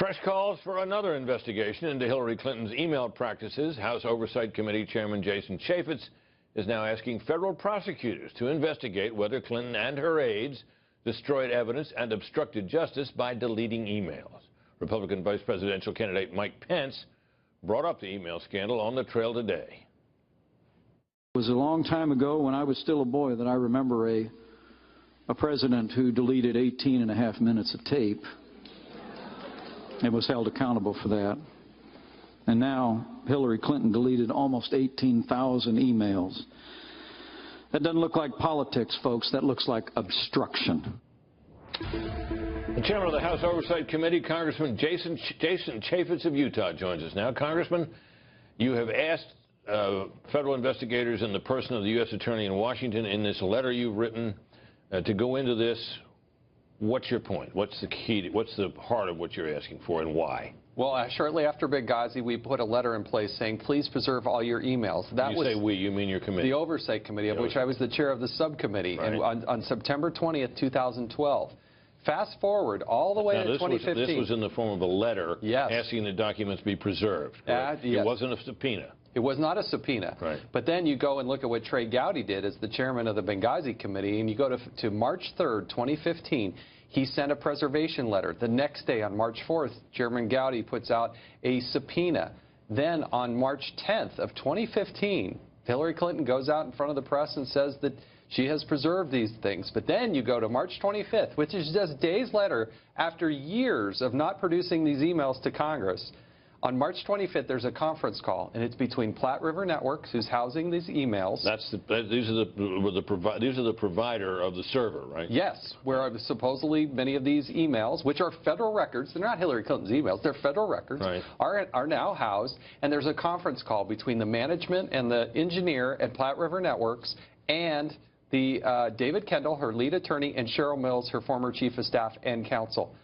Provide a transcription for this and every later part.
Fresh calls for another investigation into Hillary Clinton's email practices. House Oversight Committee Chairman Jason Chaffetz is now asking federal prosecutors to investigate whether Clinton and her aides destroyed evidence and obstructed justice by deleting emails. Republican vice presidential candidate Mike Pence brought up the email scandal on the trail today. It was a long time ago when I was still a boy that I remember a president who deleted 18.5 minutes of tape and was held accountable for that. And now Hillary Clinton deleted almost 18,000 emails. That doesn't look like politics, folks. That looks like obstruction. The chairman of the House Oversight Committee, Congressman Jason Chaffetz of Utah, joins us now. Congressman, you have asked federal investigators and the person of the U.S. Attorney in Washington in this letter you've written to go into this. What's your point? What's the key? What's the heart of what you're asking for, and why? Well, shortly after Benghazi, we put a letter in place saying, please preserve all your emails. That you say we, you mean your committee? The Oversight Committee, of which I was the chair of the subcommittee, right. And on September 20th, 2012. Fast forward all the way to 2015. This was in the form of a letter yes. asking the documents be preserved. Yes. It wasn't a subpoena. It was not a subpoena. Right. But then you go and look at what Trey Gowdy did as the chairman of the Benghazi Committee, and you go to March 3rd, 2015. He sent a preservation letter. The next day, on March 4th, Chairman Gowdy puts out a subpoena. Then on March 10th of 2015, Hillary Clinton goes out in front of the press and says that she has preserved these things. But then you go to March 25th, which is just days later, after years of not producing these emails to Congress. On March 25th, there's a conference call, and it's between Platte River Networks, who's housing these emails. These are the provider of the server, right? Yes, where supposedly many of these emails, which are federal records, they're not Hillary Clinton's emails, they're federal records, right. are now housed. And there's a conference call between the management and the engineer at Platte River Networks and the David Kendall, her lead attorney, and Cheryl Mills, her former chief of staff and counsel.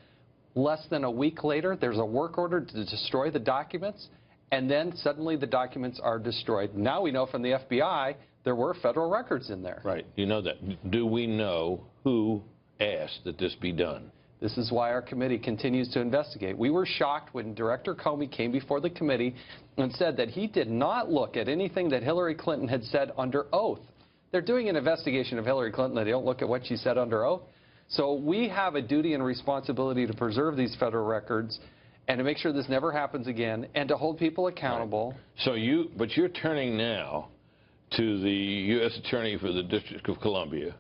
Less than a week later, there's a work order to destroy the documents, and then suddenly the documents are destroyed. Now we know from the FBI there were federal records in there. Right. You know that. Do we know who asked that this be done? This is why our committee continues to investigate. We were shocked when Director Comey came before the committee and said that he did not look at anything that Hillary Clinton had said under oath. They're doing an investigation of Hillary Clinton, and they don't look at what she said under oath. So we have a duty and responsibility to preserve these federal records and to make sure this never happens again and to hold people accountable. Right. But you're turning now to the U.S. Attorney for the District of Columbia,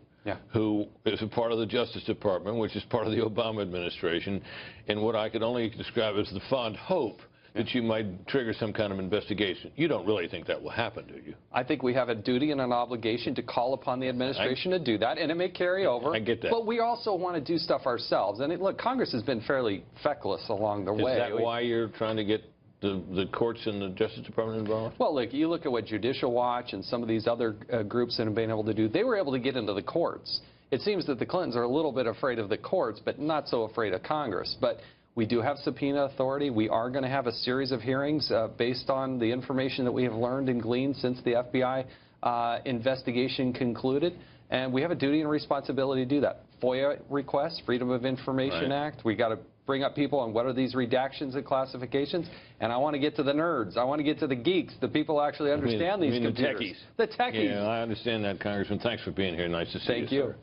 who is a part of the Justice Department, which is part of the Obama administration, in what I could only describe as the fond hope that you might trigger some kind of investigation. You don't really think that will happen, do you? I think we have a duty and an obligation to call upon the administration to do that, and it may carry over. I get that. But we also want to do stuff ourselves. And look, Congress has been fairly feckless along the way. Is that why you're trying to get the courts and the Justice Department involved? Well, look, you look at what Judicial Watch and some of these other groups that have been able to do. They were able to get into the courts. It seems that the Clintons are a little bit afraid of the courts, but not so afraid of Congress. But we do have subpoena authority. We are going to have a series of hearings based on the information that we have learned and gleaned since the FBI investigation concluded. And we have a duty and responsibility to do that. FOIA requests, Freedom of Information Act. We got to bring up people on what are these redactions and classifications. And I want to get to the nerds. I want to get to the geeks, the people who actually understand these computers. The techies. The techies. Yeah, I understand that, Congressman. Thanks for being here. Nice to see you. Thank you. Sir.